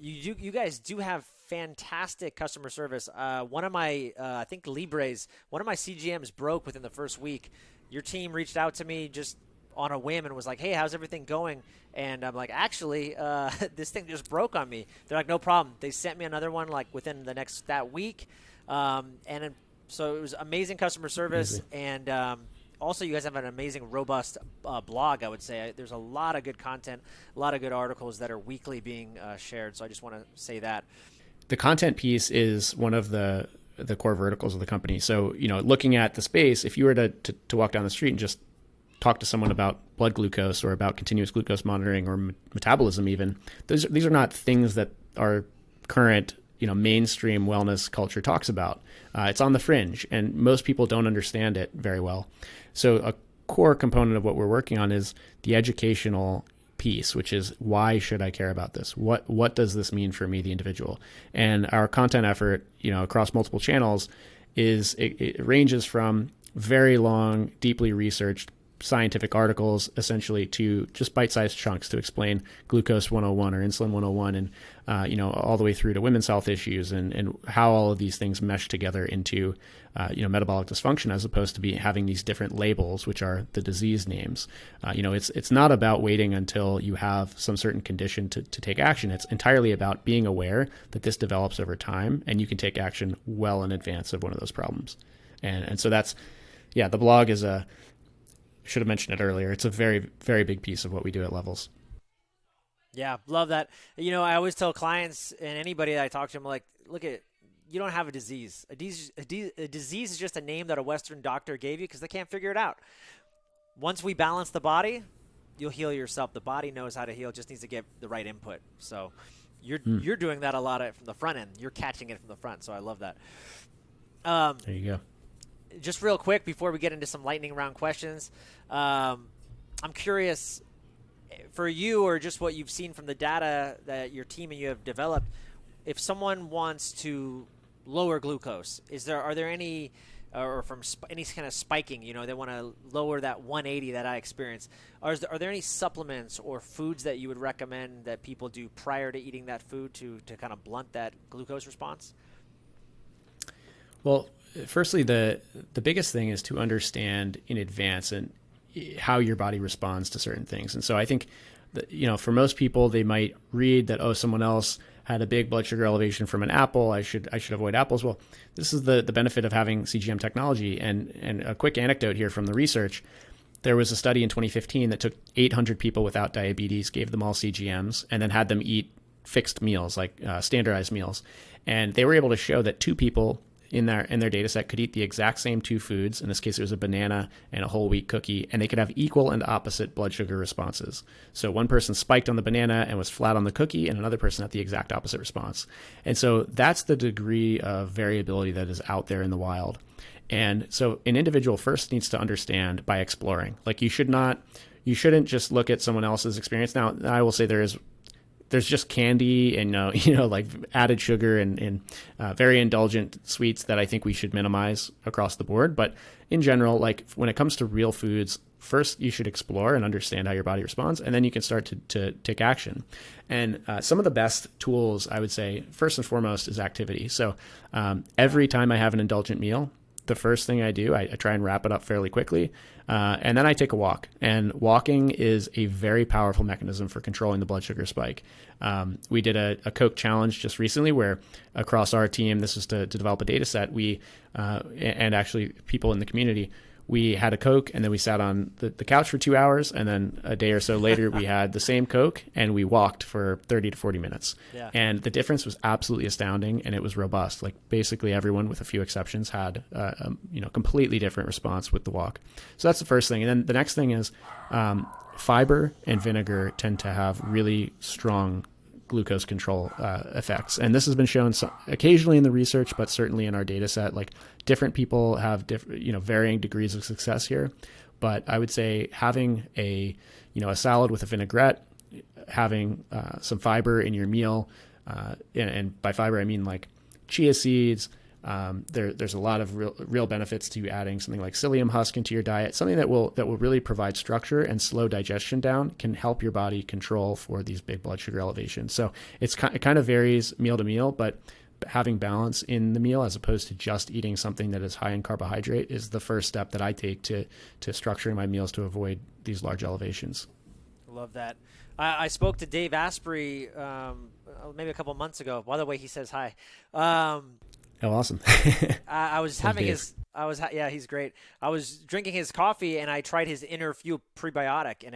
You guys do have fantastic customer service. One of my I think one of my CGMs broke within the first week. Your team reached out to me just on a whim and was like, "Hey, how's everything going?" And I'm like, "Actually, this thing just broke on me." They're like, "No problem." They sent me another one like within that week, so it was amazing customer service. Amazing. And also, you guys have an amazing, robust blog, I would say. There's a lot of good content, a lot of good articles that are weekly being shared. So I just want to say that. The content piece is one of the core verticals of the company. So, looking at the space, if you were to walk down the street and just talk to someone about blood glucose or about continuous glucose monitoring or metabolism even, these are not things that our current mainstream wellness culture talks about. It's on the fringe, and most people don't understand it very well. So a core component of what we're working on is the educational piece, which is, why should I care about this? What does this mean for me, the individual? And our content effort, across multiple channels, it ranges from very long, deeply researched scientific articles, essentially, to just bite-sized chunks to explain glucose 101 or insulin 101, and all the way through to women's health issues and how all of these things mesh together into metabolic dysfunction, as opposed to having these different labels, which are the disease names. It's not about waiting until you have some certain condition to take action. It's entirely about being aware that this develops over time, and you can take action well in advance of one of those problems. And so that's, the blog is should have mentioned it earlier. It's a very, very big piece of what we do at Levels. Yeah, love that. I always tell clients and anybody that I talk to, I'm like, look, you don't have a disease. A disease is just a name that a Western doctor gave you because they can't figure it out. Once we balance the body, you'll heal yourself. The body knows how to heal, just needs to get the right input. So you're doing that a lot from the front end. You're catching it from the front. So I love that. There you go. Just real quick before we get into some lightning round questions, I'm curious for you, or just what you've seen from the data that your team and you have developed. If someone wants to lower glucose, are there any, or from any kind of spiking, they want to lower that 180 that I experienced? Are there any supplements or foods that you would recommend that people do prior to eating that food to kind of blunt that glucose response? Well, firstly, the biggest thing is to understand in advance and how your body responds to certain things. And so I think that, for most people, they might read that, someone else had a big blood sugar elevation from an apple, I should avoid apples. Well, this is the benefit of having CGM technology. And a quick anecdote here from the research. There was a study in 2015 that took 800 people without diabetes, gave them all CGMs, and then had them eat fixed meals, like standardized meals. And they were able to show that two people in their data set could eat the exact same two foods. In this case, it was a banana and a whole wheat cookie, and they could have equal and opposite blood sugar responses. So one person spiked on the banana and was flat on the cookie, and another person had the exact opposite response. And so that's the degree of variability that is out there in the wild. And so an individual first needs to understand by exploring. Like, you shouldn't just look at someone else's experience. Now, I will say there's just candy and like added sugar and very indulgent sweets that I think we should minimize across the board. But in general, like, when it comes to real foods, first you should explore and understand how your body responds, and then you can start to take action. And some of the best tools, I would say, first and foremost, is activity. So every time I have an indulgent meal, the first thing I do, I try and wrap it up fairly quickly, and then I take a walk. And walking is a very powerful mechanism for controlling the blood sugar spike. We did a Coke challenge just recently where across our team, this was to develop a data set, and actually people in the community, we had a Coke, and then we sat on the couch for 2 hours, and then a day or so later we had the same Coke, and we walked for 30 to 40 minutes. Yeah. And the difference was absolutely astounding, and it was robust. Like, basically everyone, with a few exceptions, had a completely different response with the walk. So that's the first thing. And then the next thing is fiber and vinegar tend to have really strong glucose control effects. And this has been shown occasionally in the research, but certainly in our data set. Like different people have varying degrees of success here. But I would say having a salad with a vinaigrette, having some fiber in your meal, and by fiber I mean like chia seeds. There's a lot of real benefits to adding something like psyllium husk into your diet. Something that will really provide structure and slow digestion down can help your body control for these big blood sugar elevations. So it kind of varies meal to meal, but having balance in the meal as opposed to just eating something that is high in carbohydrate is the first step that I take to structuring my meals to avoid these large elevations. Love that. I spoke to Dave Asprey maybe a couple months ago. By the way, he says hi. Oh, awesome. I was having he's great. I was drinking his coffee and I tried his Inner Fuel prebiotic, and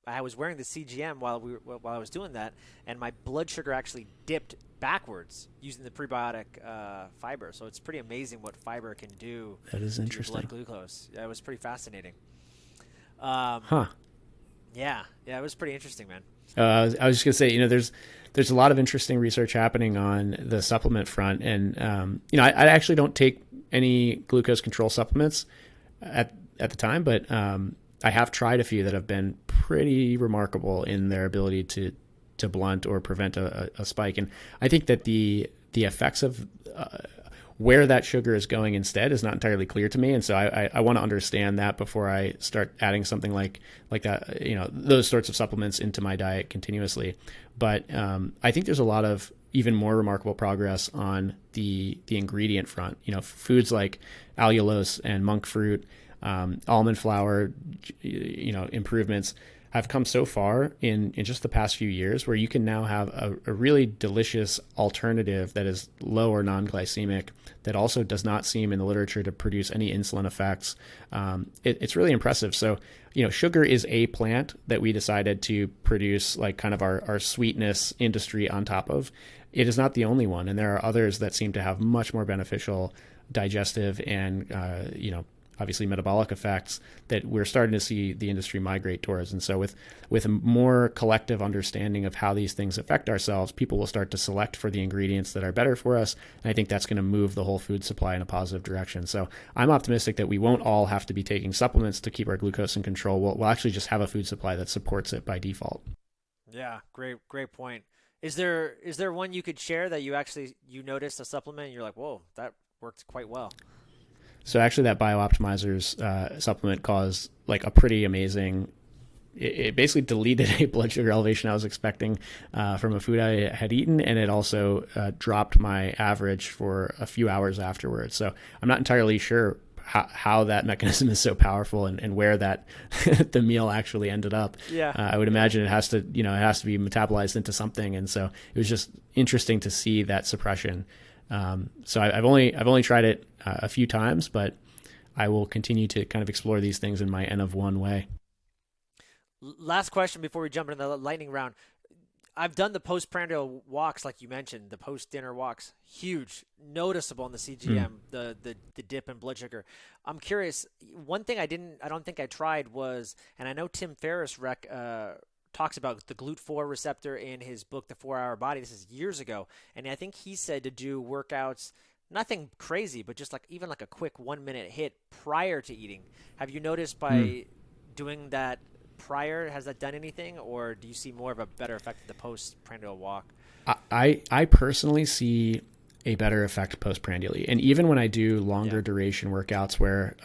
I was wearing the CGM while I was doing that, and my blood sugar actually dipped backwards using the prebiotic fiber. So it's pretty amazing what fiber can do. That is interesting. To your blood glucose. Yeah, it was pretty fascinating. Yeah, it was pretty interesting, man. I was just gonna say, there's a lot of interesting research happening on the supplement front, and I actually don't take any glucose control supplements at the time, but I have tried a few that have been pretty remarkable in their ability to blunt or prevent a spike, and I think that the effects of where that sugar is going instead is not entirely clear to me. And so I want to understand that before I start adding something like that, those sorts of supplements into my diet continuously. But I think there's a lot of even more remarkable progress on the ingredient front. Foods like allulose and monk fruit, almond flour, improvements have come so far in just the past few years, where you can now have a really delicious alternative that is low or non-glycemic, that also does not seem in the literature to produce any insulin effects. It's really impressive. So, sugar is a plant that we decided to produce like kind of our sweetness industry on top of. It is not the only one. And there are others that seem to have much more beneficial digestive and, obviously metabolic effects that we're starting to see the industry migrate towards. And so with a more collective understanding of how these things affect ourselves, people will start to select for the ingredients that are better for us. And I think that's going to move the whole food supply in a positive direction. So I'm optimistic that we won't all have to be taking supplements to keep our glucose in control. We'll actually just have a food supply that supports it by default. Yeah, great point. Is there one you could share that you noticed a supplement and you're like, whoa, that worked quite well? So actually that BioOptimizers supplement caused like a pretty amazing, it basically deleted a blood sugar elevation I was expecting from a food I had eaten. And it also dropped my average for a few hours afterwards. So I'm not entirely sure how that mechanism is so powerful and where that the meal actually ended up. Yeah. I would imagine it has to be metabolized into something. And so it was just interesting to see that suppression. So I've only tried it a few times, but I will continue to kind of explore these things in my N of one way. Last question before we jump into the lightning round. I've done the postprandial walks, like you mentioned, the post-dinner walks, huge, noticeable in the CGM, the dip in blood sugar. I'm curious. One thing I don't think I tried was, and I know Tim Ferriss talks about the GLUT4 receptor in his book, The 4-Hour Body. This is years ago. And I think he said to do workouts, nothing crazy, but just even a quick 1-minute hit prior to eating. Have you noticed by doing that prior, has that done anything? Or do you see more of a better effect at the postprandial walk? I personally see a better effect postprandially. And even when I do longer duration workouts where,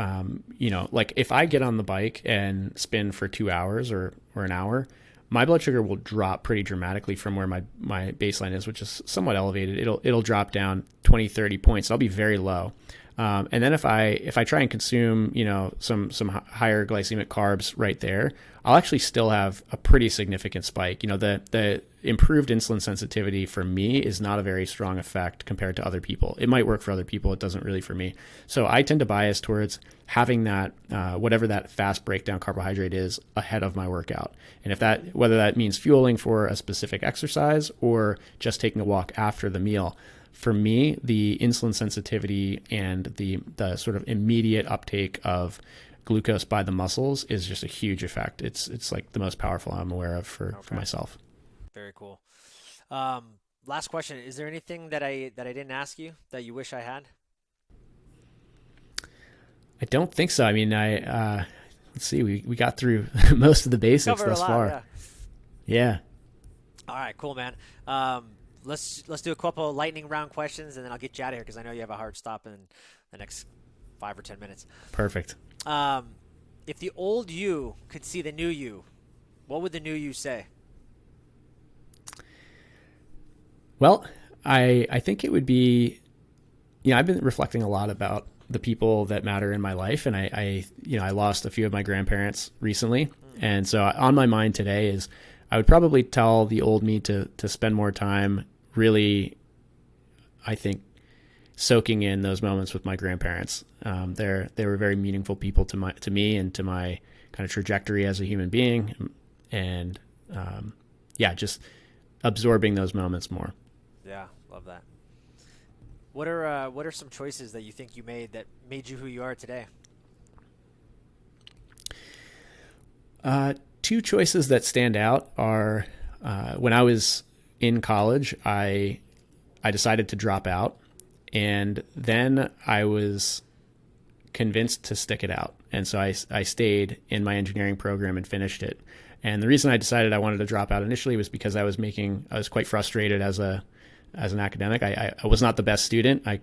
like if I get on the bike and spin for 2 hours or an hour, my blood sugar will drop pretty dramatically from where my baseline is, which is somewhat elevated. It'll drop down 20, 30 points. I'll be very low. And then if I try and consume, some higher glycemic carbs right there, I'll actually still have a pretty significant spike. The improved insulin sensitivity for me is not a very strong effect compared to other people. It might work for other people. It doesn't really for me. So I tend to bias towards having that, whatever that fast breakdown carbohydrate is ahead of my workout. And whether that means fueling for a specific exercise or just taking a walk after the meal, for me, the insulin sensitivity and the sort of immediate uptake of glucose by the muscles is just a huge effect. It's like the most powerful I'm aware of for myself. Very cool. Last question. Is there anything that I didn't ask you that you wish I had? I don't think so. I mean, let's see, we got through most of the basics Cover a thus lot, far. yeah. Yeah. All right, cool, man. Let's do a couple of lightning round questions, and then I'll get you out of here because I know you have a hard stop in the next 5 or 10 minutes. Perfect. If the old you could see the new you, what would the new you say? Well, I think it would be, I've been reflecting a lot about the people that matter in my life. And I lost a few of my grandparents recently. And so on my mind today is I would probably tell the old me to spend more time really, I think, soaking in those moments with my grandparents. They were very meaningful people to me and to my kind of trajectory as a human being. And just absorbing those moments more. Yeah, love that. What are some choices that you think you made that made you who you are today? Two choices that stand out are when I was in college, I decided to drop out, and then I was convinced to stick it out. And so I stayed in my engineering program and finished it. And the reason I decided I wanted to drop out initially was because I was quite frustrated as an academic. I was not the best student. I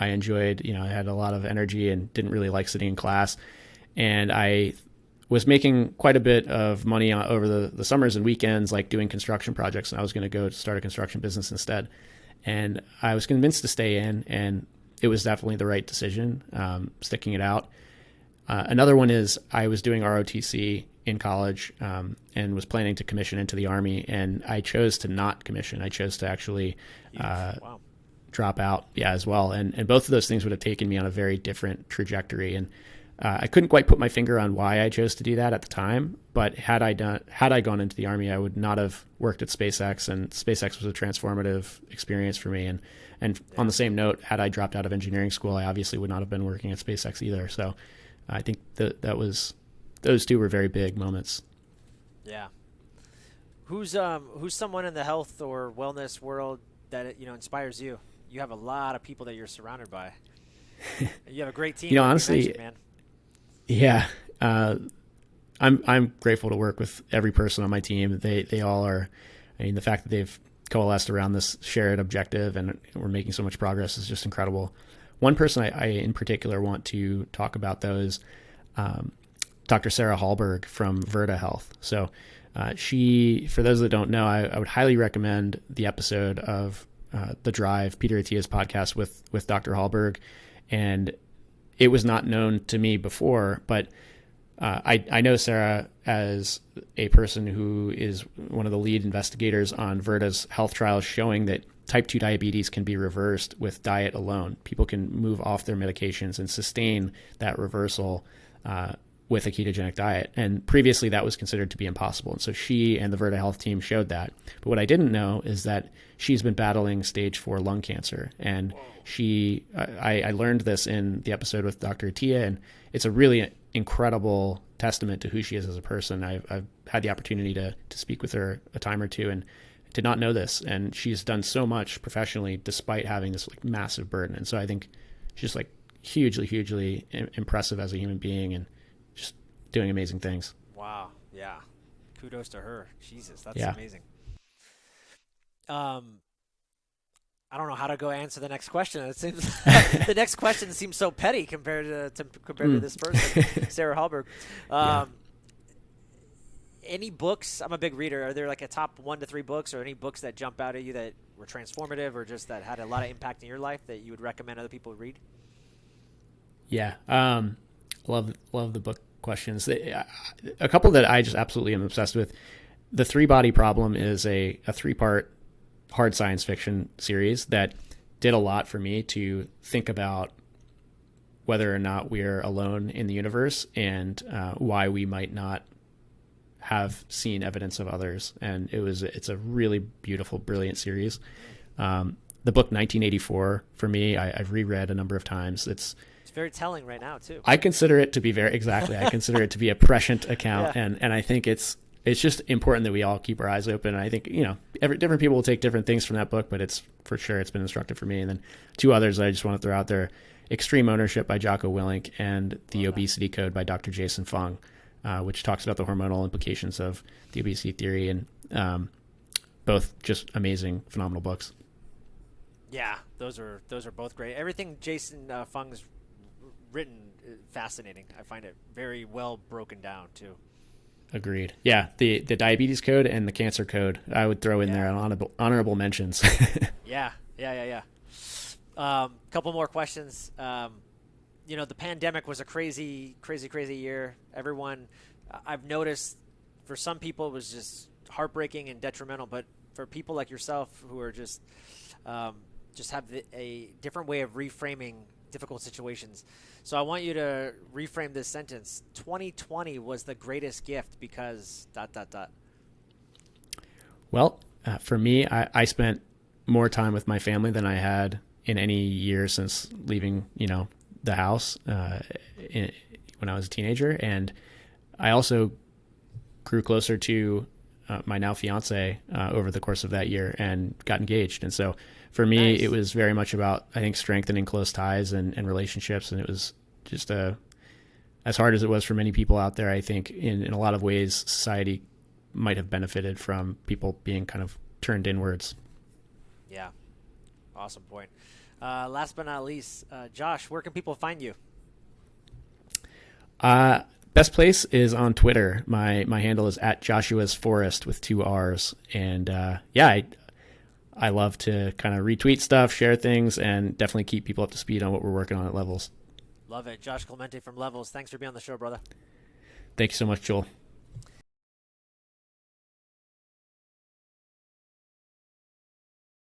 enjoyed, I had a lot of energy and didn't really like sitting in class. And I was making quite a bit of money over the summers and weekends, like doing construction projects. And I was going to go start a construction business instead. And I was convinced to stay in, and it was definitely the right decision, sticking it out. Another one is I was doing ROTC in college and was planning to commission into the Army, and I chose to not commission. I chose to actually drop out, as well. And both of those things would have taken me on a very different trajectory. And I couldn't quite put my finger on why I chose to do that at the time. But had I gone into the Army, I would not have worked at SpaceX, and SpaceX was a transformative experience for me. And on the same note, had I dropped out of engineering school, I obviously would not have been working at SpaceX either. So I think those two were very big moments. Yeah. Who's someone in the health or wellness world that inspires you? You have a lot of people that you're surrounded by. You have a great team. Honestly, man. Yeah. I'm grateful to work with every person on my team. They all are. I mean, the fact that they've coalesced around this shared objective and we're making so much progress is just incredible. One person I in particular want to talk about, though, is Dr. Sarah Hallberg from Virta Health. So she, for those that don't know, I would highly recommend the episode of The Drive, Peter Attia's podcast with Dr. Hallberg. And it was not known to me before, but I know Sarah as a person who is one of the lead investigators on Virta's health trials, showing that type 2 diabetes can be reversed with diet alone. People can move off their medications and sustain that reversal with a ketogenic diet. And previously that was considered to be impossible. And so she and the Virta Health team showed that. But what I didn't know is that she's been battling stage 4 lung cancer. And I learned this in the episode with Dr. Attia, and it's a really incredible testament to who she is as a person. I've had the opportunity to speak with her a time or two and did not know this. And she's done so much professionally despite having this massive burden. And so I think she's hugely, hugely impressive as a human being and just doing amazing things. Wow. Yeah. Kudos to her. Jesus, that's Yeah. amazing. I don't know how to go answer the next question. It seems the next question seems so petty compared to this person, Sarah Hallberg. Any books? I'm a big reader. Are there a top 1 to 3 books or any books that jump out at you that were transformative or just that had a lot of impact in your life that you would recommend other people read? Yeah. Love the book questions. A couple that I just absolutely am obsessed with. The 3-Body Problem is a 3-part hard science fiction series that did a lot for me to think about whether or not we're alone in the universe and why we might not have seen evidence of others. And it's a really beautiful, brilliant series. The book 1984 for me, I've reread a number of times. It's very telling right now too. I consider it to be I consider it to be a prescient account. Yeah. And I think it's it's just important that we all keep our eyes open. And I think, different people will take different things from that book, but it's been instructive for me. And then two others I just want to throw out there: Extreme Ownership by Jocko Willink and The Obesity Code by Dr. Jason Fung, which talks about the hormonal implications of the obesity theory, and both just amazing, phenomenal books. Yeah, those are both great. Everything Jason Fung's written is fascinating. I find it very well broken down too. Agreed. Yeah, the diabetes code and the cancer code I would throw in there on honorable mentions. Yeah. Couple more questions. The pandemic was a crazy year. Everyone, I've noticed, for some people it was just heartbreaking and detrimental, but for people like yourself who are just have a different way of reframing difficult situations. So I want you to reframe this sentence. 2020 was the greatest gift because ... Well, for me, I spent more time with my family than I had in any year since leaving, the house when I was a teenager. And I also grew closer to my now fiance over the course of that year and got engaged. And so for me, It was very much about, I think, strengthening close ties and relationships. And it was just as hard as it was for many people out there. I think in a lot of ways, society might have benefited from people being kind of turned inwards. Yeah. Awesome point. Last but not least, Josh, where can people find you? Best place is on Twitter. My handle is @Joshua's Forest with 2 R's. And I love to kind of retweet stuff, share things, and definitely keep people up to speed on what we're working on at Levels. Love it. Josh Clemente from Levels. Thanks for being on the show, brother. Thank you so much, Joel.